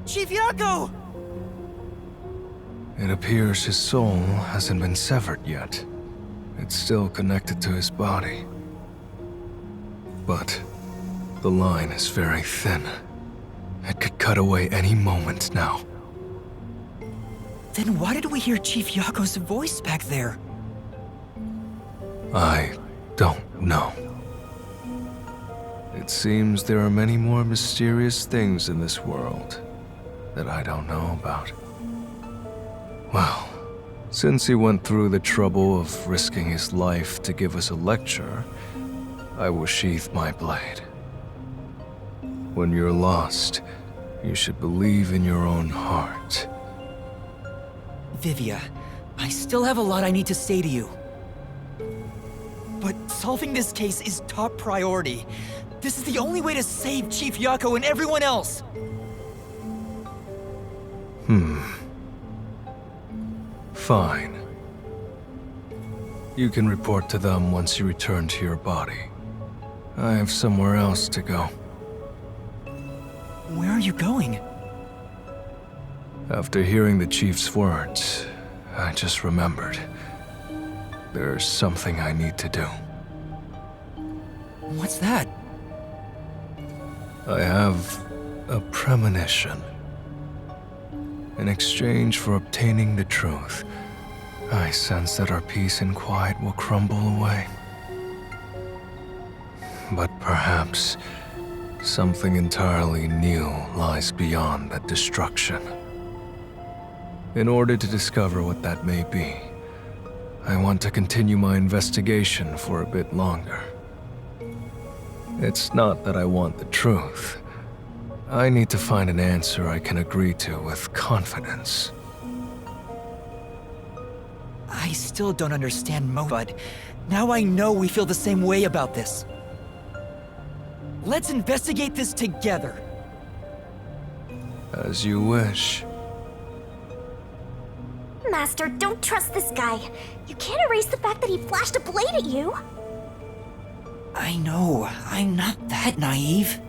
Chief Yakou! It appears his soul hasn't been severed yet. It's still connected to his body. But the line is very thin. It could cut away any moment now. Then why did we hear Chief Yakou's voice back there? I don't know. It seems there are many more mysterious things in this world that I don't know about. Well, since he went through the trouble of risking his life to give us a lecture, I will sheath my blade. When you're lost, you should believe in your own heart. Vivia, I still have a lot I need to say to you. But solving this case is top priority. This is the only way to save Chief Yakou and everyone else! Fine. You can report to them once you return to your body. I have somewhere else to go. Where are you going? After hearing the chief's words, I just remembered. There's something I need to do. What's that? I have a premonition. In exchange for obtaining the truth, I sense that our peace and quiet will crumble away. But perhaps something entirely new lies beyond that destruction. In order to discover what that may be, I want to continue my investigation for a bit longer. It's not that I want the truth. I need to find an answer I can agree to with confidence. I still don't understand but now I know we feel the same way about this. Let's investigate this together. As you wish. Master, don't trust this guy. You can't erase the fact that he flashed a blade at you. I know, I'm not that naive.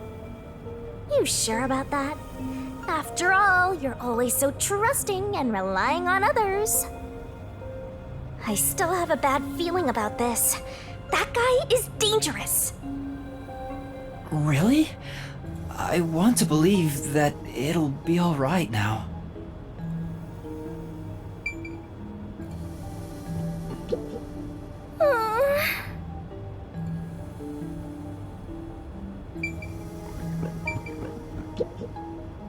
You sure about that? After all, you're always so trusting and relying on others. I still have a bad feeling about this. That guy is dangerous. Really? I want to believe that it'll be alright now.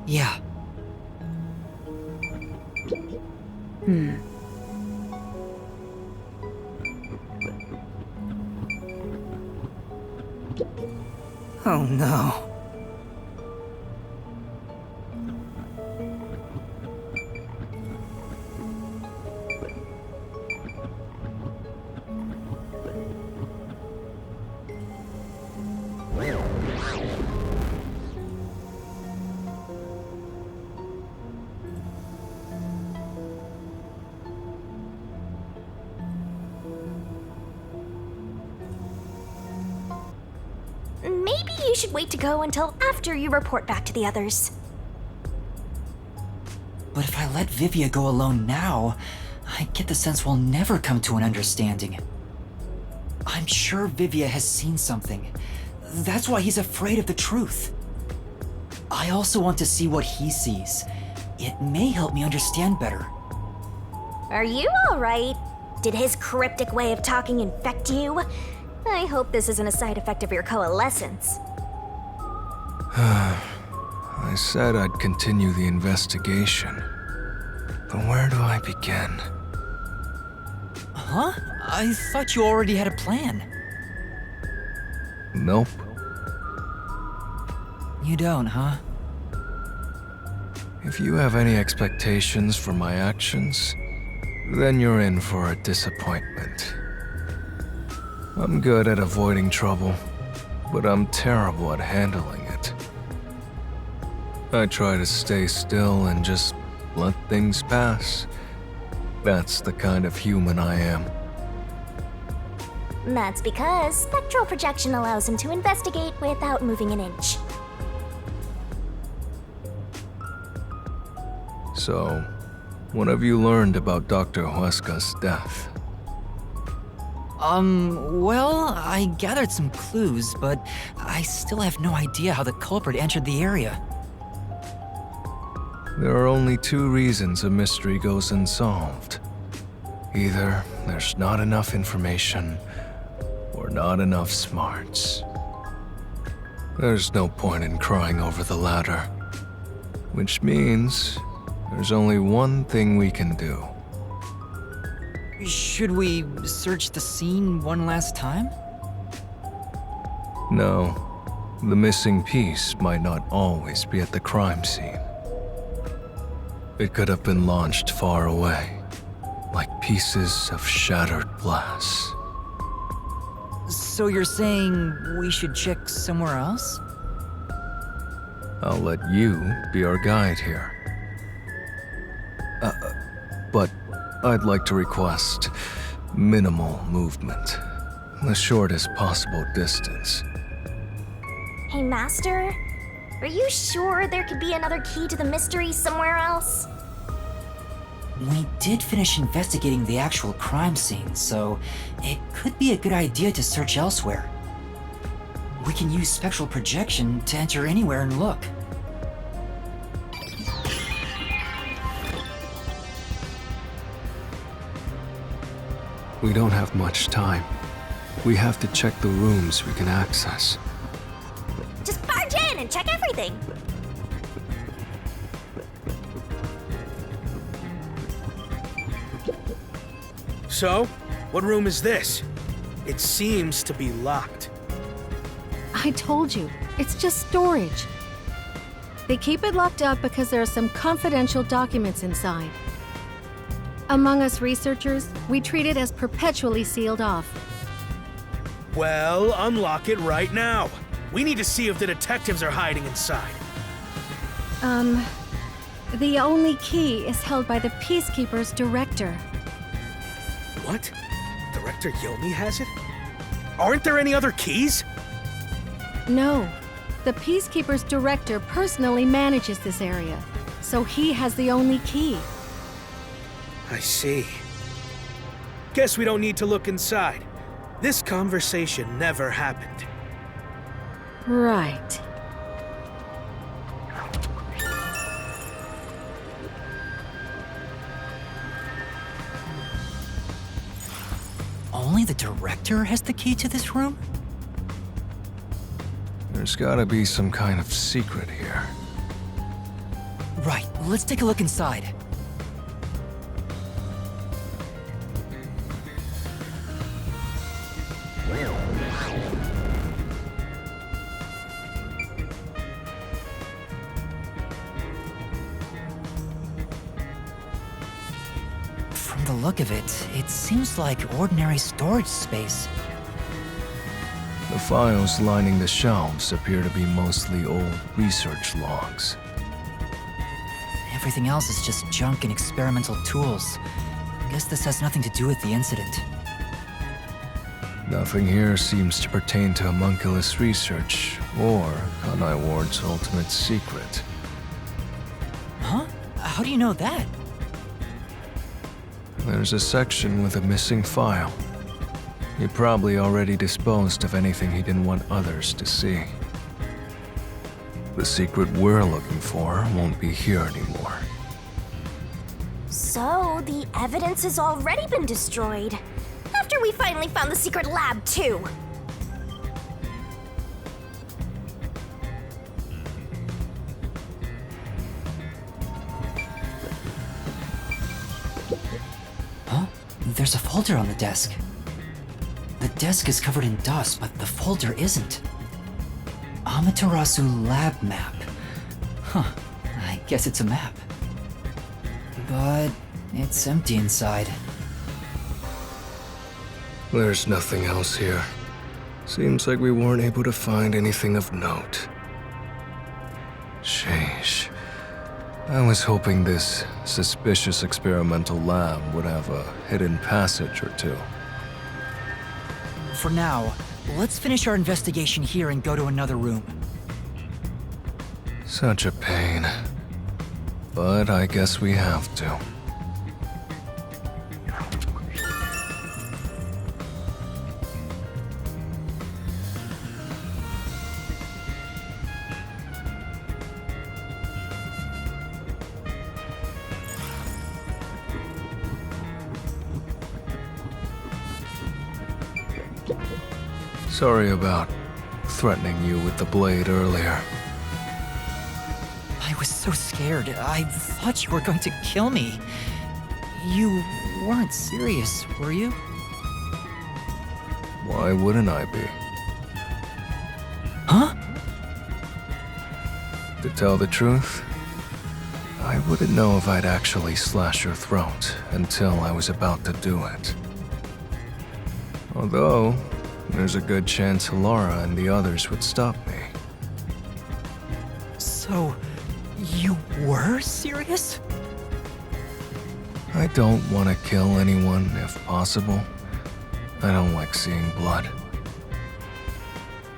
Yeah. Oh no. Maybe you should wait to go until after you report back to the others. But if I let Vivia go alone now, I get the sense we'll never come to an understanding. I'm sure Vivia has seen something. That's why he's afraid of the truth. I also want to see what he sees. It may help me understand better. Are you alright? Did his cryptic way of talking infect you? I hope this isn't a side effect of your coalescence. I said I'd continue the investigation. But where do I begin? Huh? I thought you already had a plan. Nope. You don't, huh? If you have any expectations for my actions, then you're in for a disappointment. I'm good at avoiding trouble, but I'm terrible at handling it. I try to stay still and just let things pass. That's the kind of human I am. That's because spectral projection allows him to investigate without moving an inch. So, what have you learned about Dr. Huesca's death? Well, I gathered some clues, but I still have no idea how the culprit entered the area. There are only two reasons a mystery goes unsolved. Either there's not enough information, or not enough smarts. There's no point in crying over the latter. Which means there's only one thing we can do. Should we search the scene one last time? No, the missing piece might not always be at the crime scene. It could have been launched far away, like pieces of shattered glass. So you're saying we should check somewhere else? I'll let you be our guide here. But I'd like to request minimal movement, the shortest possible distance. Hey, Master, are you sure there could be another key to the mystery somewhere else? We did finish investigating the actual crime scene, so it could be a good idea to search elsewhere. We can use spectral projection to enter anywhere and look. We don't have much time. We have to check the rooms we can access. Just barge in and check everything. So, what room is this? It seems to be locked. I told you, it's just storage. They keep it locked up because there are some confidential documents inside. Among us researchers, we treat it as perpetually sealed off. Well, unlock it right now. We need to see if the detectives are hiding inside. The only key is held by the Peacekeeper's director. What? Director Yomi has it? Aren't there any other keys? No, the Peacekeeper's director personally manages this area, so he has the only key. I see. Guess we don't need to look inside. This conversation never happened. Right. Only the director has the key to this room? There's gotta be some kind of secret here. Right, let's take a look inside. From the look of it, it seems like ordinary storage space. The files lining the shelves appear to be mostly old research logs. Everything else is just junk and experimental tools. Guess this has nothing to do with the incident. Nothing here seems to pertain to homunculus research or Kanai Ward's ultimate secret. Huh? How do you know that? There's a section with a missing file. He probably already disposed of anything he didn't want others to see. The secret we're looking for won't be here anymore. So, the evidence has already been destroyed. After we finally found the secret lab, too. Huh? There's a folder on the desk. The desk is covered in dust, but the folder isn't. Amaterasu lab map. Huh, I guess it's a map. But it's empty inside. There's nothing else here. Seems like we weren't able to find anything of note. Sheesh. I was hoping this suspicious experimental lab would have a hidden passage or two. For now, let's finish our investigation here and go to another room. Such a pain. but I guess we have to. Sorry about threatening you with the blade earlier. I was so scared. I thought you were going to kill me. You weren't serious, were you? Why wouldn't I be? Huh? To tell the truth, I wouldn't know if I'd actually slash your throat until I was about to do it. Although, there's a good chance Lara and the others would stop me. So, you were serious? I don't want to kill anyone if possible. I don't like seeing blood.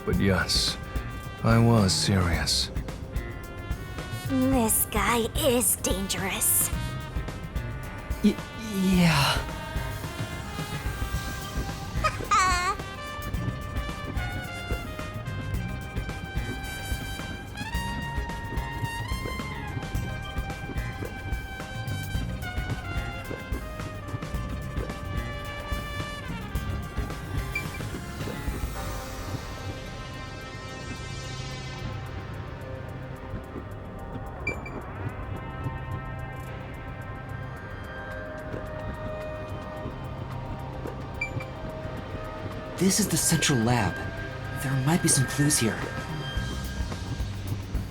But yes, I was serious. This guy is dangerous. Yeah. This is the central lab. There might be some clues here.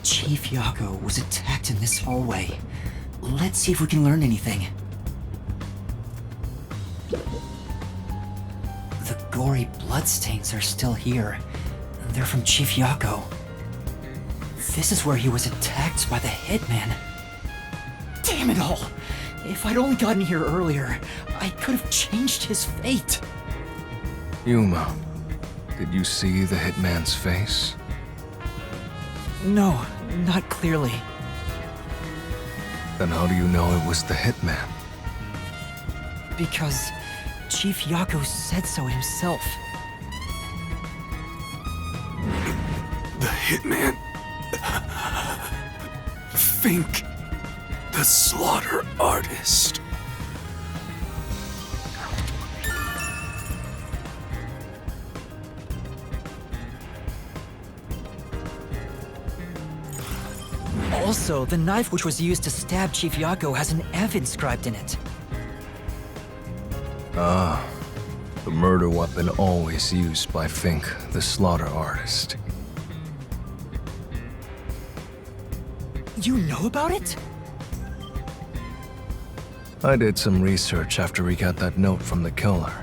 Chief Yakou was attacked in this hallway. Let's see if we can learn anything. The gory bloodstains are still here. They're from Chief Yakou. This is where he was attacked by the hitman. Damn it all! If I'd only gotten here earlier, I could have changed his fate. Yuma, did you see the hitman's face? No, not clearly. Then how do you know it was the hitman? Because Chief Yakou said so himself. The hitman. Fink the Slaughter Artist. Also, the knife which was used to stab Chief Yakou has an F inscribed in it. Ah, the murder weapon always used by Fink the Slaughter Artist. You know about it? I did some research after we got that note from the killer.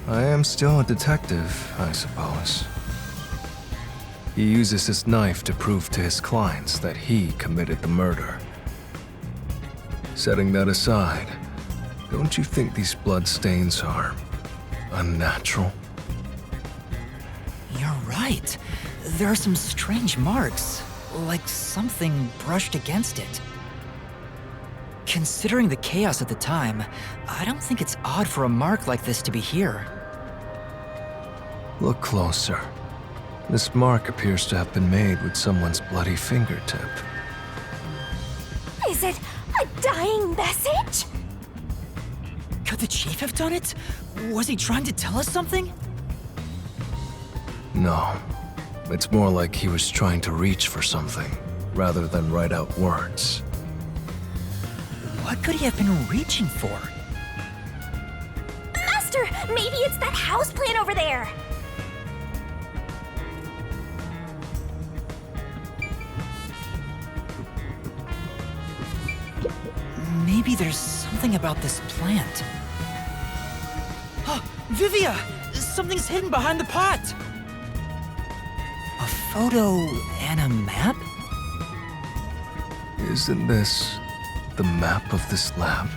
I am still a detective, I suppose. He uses his knife to prove to his clients that he committed the murder. Setting that aside, don't you think these bloodstains are unnatural? You're right. There are some strange marks, like something brushed against it. Considering the chaos at the time, I don't think it's odd for a mark like this to be here. Look closer. This mark appears to have been made with someone's bloody fingertip. Is it a dying message? Could the chief have done it? Was he trying to tell us something? No. It's more like he was trying to reach for something, rather than write out words. What could he have been reaching for? Master, maybe it's that houseplant over there. Maybe there's something about this plant. Oh, Vivia! Something's hidden behind the pot! A photo and a map? Isn't this the map of this lab?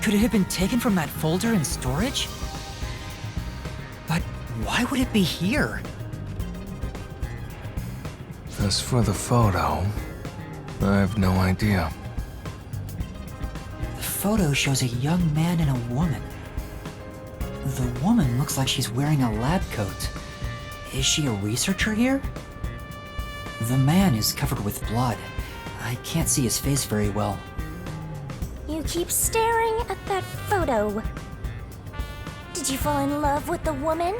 Could it have been taken from that folder in storage? But why would it be here? As for the photo, I have no idea. The photo shows a young man and a woman. The woman looks like she's wearing a lab coat. Is she a researcher here? The man is covered with blood. I can't see his face very well. You keep staring at that photo. Did you fall in love with the woman?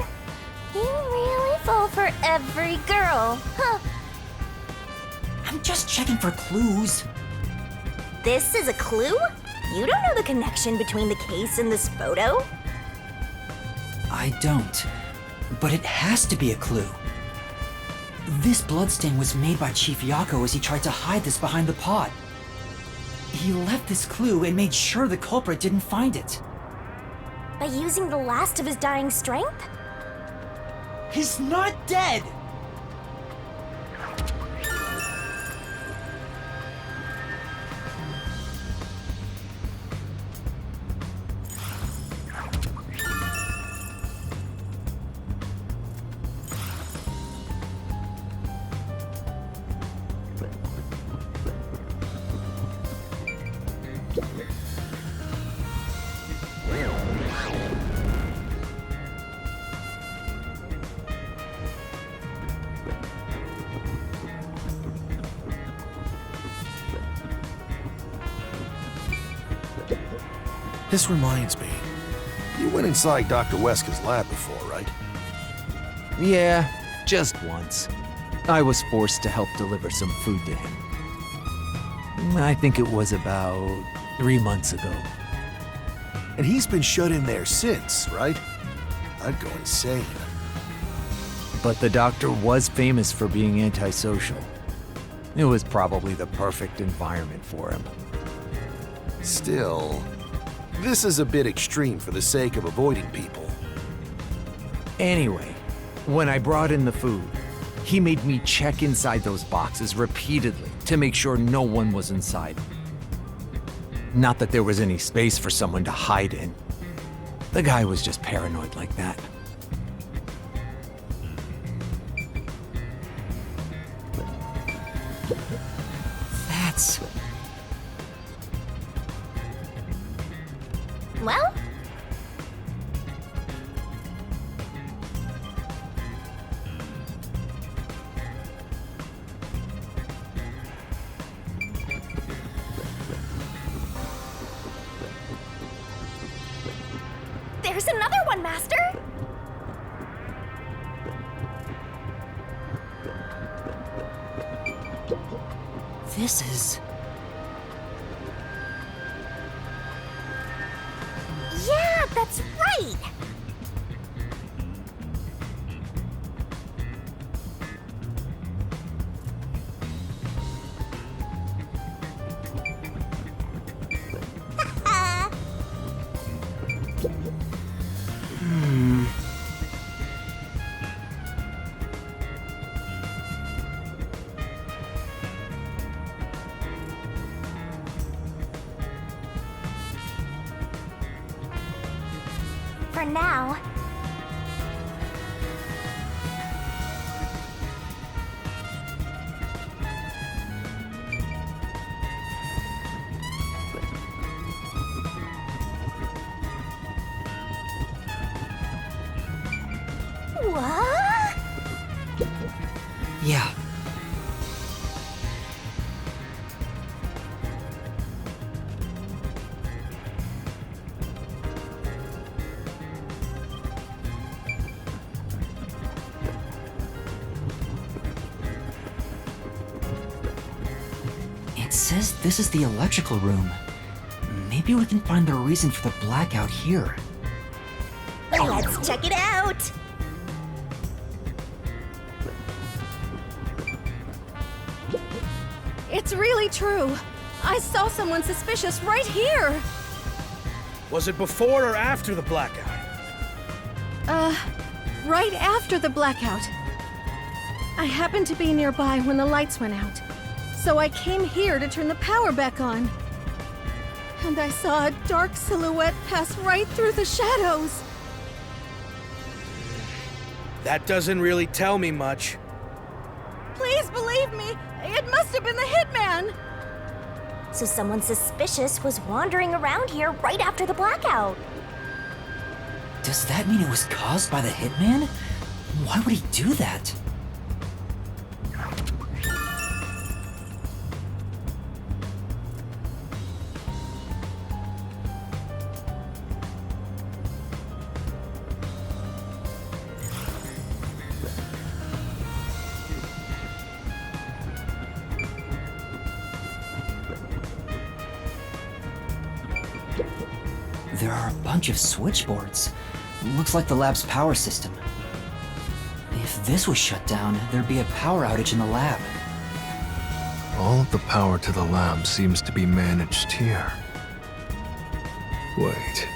You really fall for every girl, huh? I'm just checking for clues. This is a clue? You don't know the connection between the case and this photo? I don't, but it has to be a clue. This bloodstain was made by Chief Yakou as he tried to hide this behind the pot. He left this clue and made sure the culprit didn't find it. By using the last of his dying strength? He's not dead! This reminds me. You went inside Dr. Wesker's lab before, right? Yeah, just once. I was forced to help deliver some food to him. I think it was about 3 months ago. And he's been shut in there since, right? I'd go insane. But the doctor was famous for being antisocial. It was probably the perfect environment for him. Still, this is a bit extreme for the sake of avoiding people. Anyway, when I brought in the food, he made me check inside those boxes repeatedly to make sure no one was inside. Not that there was any space for someone to hide in. The guy was just paranoid like that. That's... Well, there's another one, Master! This is... Yeah, that's right! For now. What? Yeah. It says this is the electrical room. Maybe we can find the reason for the blackout here. Let's check it out! It's really true. I saw someone suspicious right here. Was it before or after the blackout? Right after the blackout. I happened to be nearby when the lights went out, so I came here to turn the power back on. And I saw a dark silhouette pass right through the shadows. That doesn't really tell me much. Please believe me, it must have been the hitman. so someone suspicious was wandering around here right after the blackout. Does that mean it was caused by the hitman? Why would he do that? There are a bunch of switchboards. Looks like the lab's power system. If this was shut down, there'd be a power outage in the lab. All of the power to the lab seems to be managed here. Wait,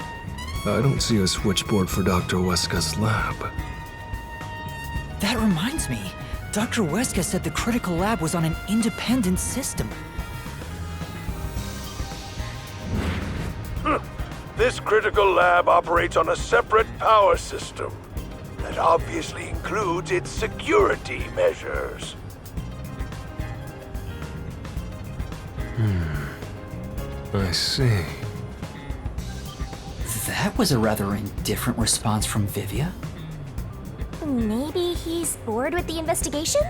I don't see a switchboard for Dr. Weska's lab. That reminds me. Dr. Weska said the critical lab was on an independent system. This critical lab operates on a separate power system that obviously includes its security measures. I see. That was a rather indifferent response from Vivia. Maybe he's bored with the investigation?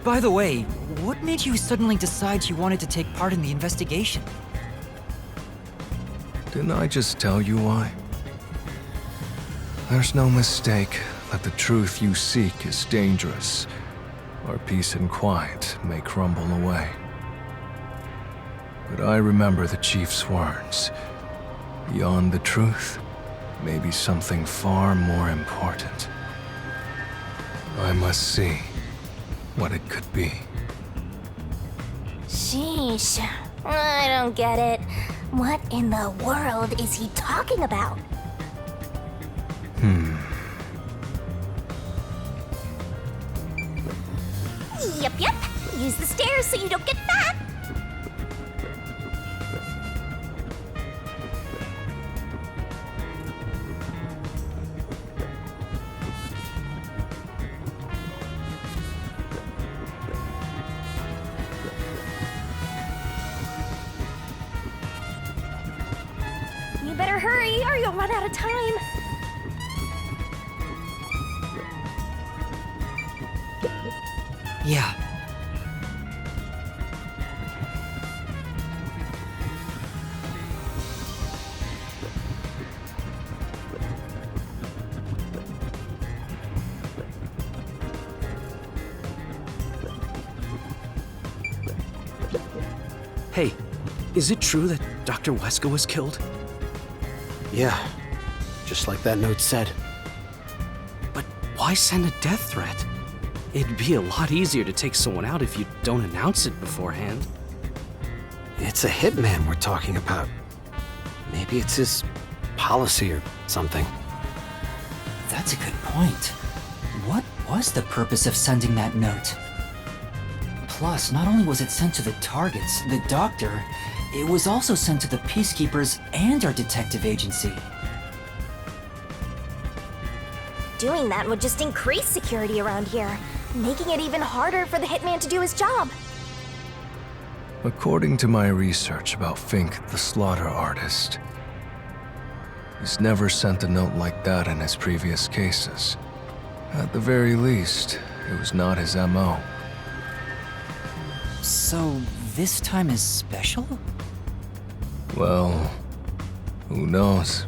By the way, what made you suddenly decide you wanted to take part in the investigation? Didn't I just tell you why? There's no mistake that the truth you seek is dangerous. Our peace and quiet may crumble away. But I remember the Chief's words. Beyond the truth, may be something far more important. I must see what it could be. Sheesh. I don't get it. What in the world is he talking about? Yep. Use the stairs so you don't get fat. You better hurry or you'll run out of time. Yeah. Hey, is it true that Dr. Weska was killed? Yeah, just like that note said. But why send a death threat? It'd be a lot easier to take someone out if you don't announce it beforehand. It's a hitman we're talking about. Maybe it's his policy or something. That's a good point. What was the purpose of sending that note? Plus, not only was it sent to the targets, the doctor, it was also sent to the peacekeepers and our detective agency. Doing that would just increase security around here, making it even harder for the hitman to do his job. According to my research about Fink the Slaughter Artist, he's never sent a note like that in his previous cases. At the very least, it was not his MO. So, this time is special? Well, who knows?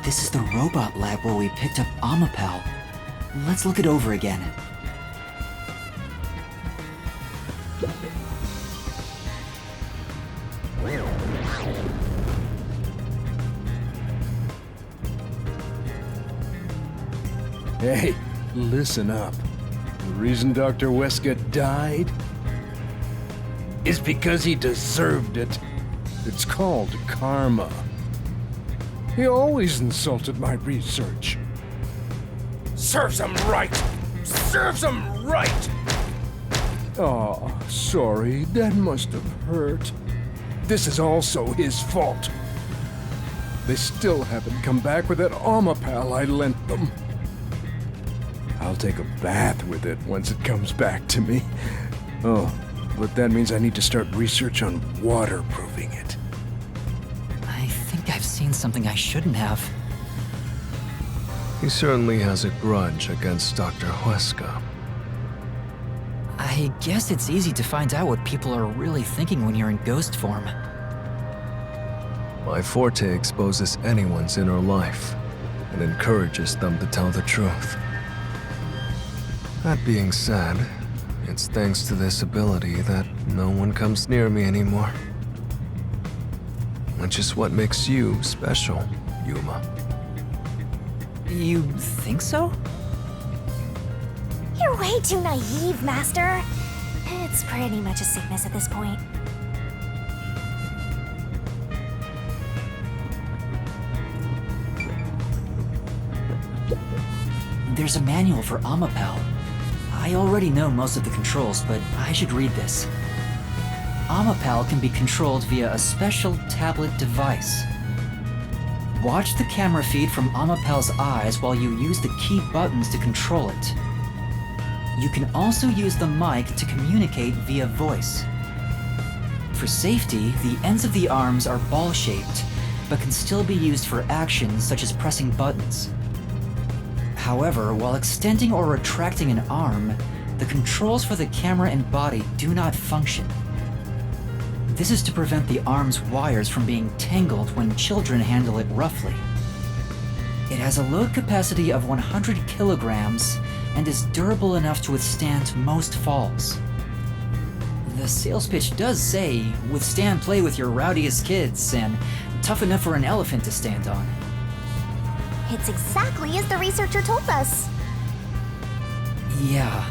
This is the robot lab where we picked up Amapel. Let's look it over again. Hey, listen up. The reason Dr. Wesker died is because he deserved it. It's called karma. He always insulted my research. Serves him right! Serves him right! Oh, sorry, that must have hurt. This is also his fault. They still haven't come back with that Amapel I lent them. I'll take a bath with it once it comes back to me. Oh, but that means I need to start research on waterproofing it. I think I've seen something I shouldn't have. He certainly has a grudge against Dr. Wesker. I guess it's easy to find out what people are really thinking when you're in ghost form. My forte exposes anyone's inner life and encourages them to tell the truth. That being said, it's thanks to this ability that no one comes near me anymore. Which is what makes you special, Yuma. You think so? You're way too naive, Master. It's pretty much a sickness at this point. There's a manual for Amapel. I already know most of the controls, but I should read this. Amapel can be controlled via a special tablet device. Watch the camera feed from Amapel's eyes while you use the key buttons to control it. You can also use the mic to communicate via voice. For safety, the ends of the arms are ball-shaped, but can still be used for actions such as pressing buttons. However, while extending or retracting an arm, the controls for the camera and body do not function. This is to prevent the arm's wires from being tangled when children handle it roughly. It has a load capacity of 100 kilograms and is durable enough to withstand most falls. The sales pitch does say, withstand play with your rowdiest kids and tough enough for an elephant to stand on. It's exactly as the researcher told us. Yeah,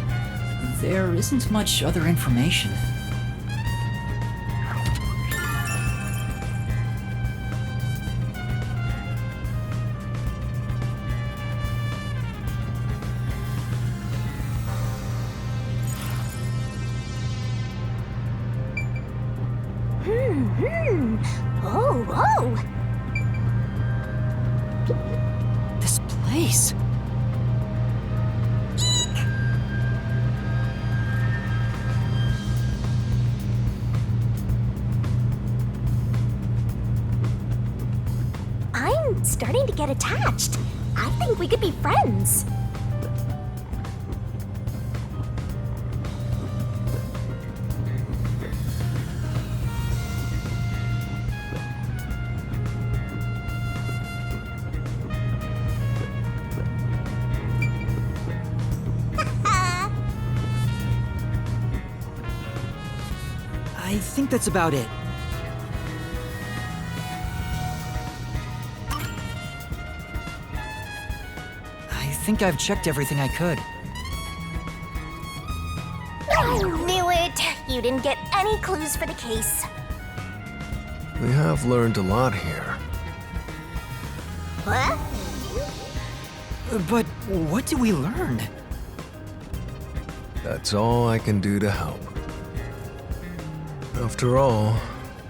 there isn't much other information. Oh. This place. I'm starting to get attached. I think we could be friends. I think that's about it. I think I've checked everything I could. I knew it! You didn't get any clues for the case. We have learned a lot here. What? But what do we learn? That's all I can do to help. After all,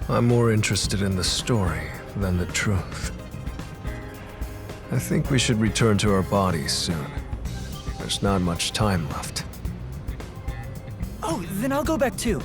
I'm more interested in the story than the truth. I think we should return to our bodies soon. There's not much time left. Oh, then I'll go back too.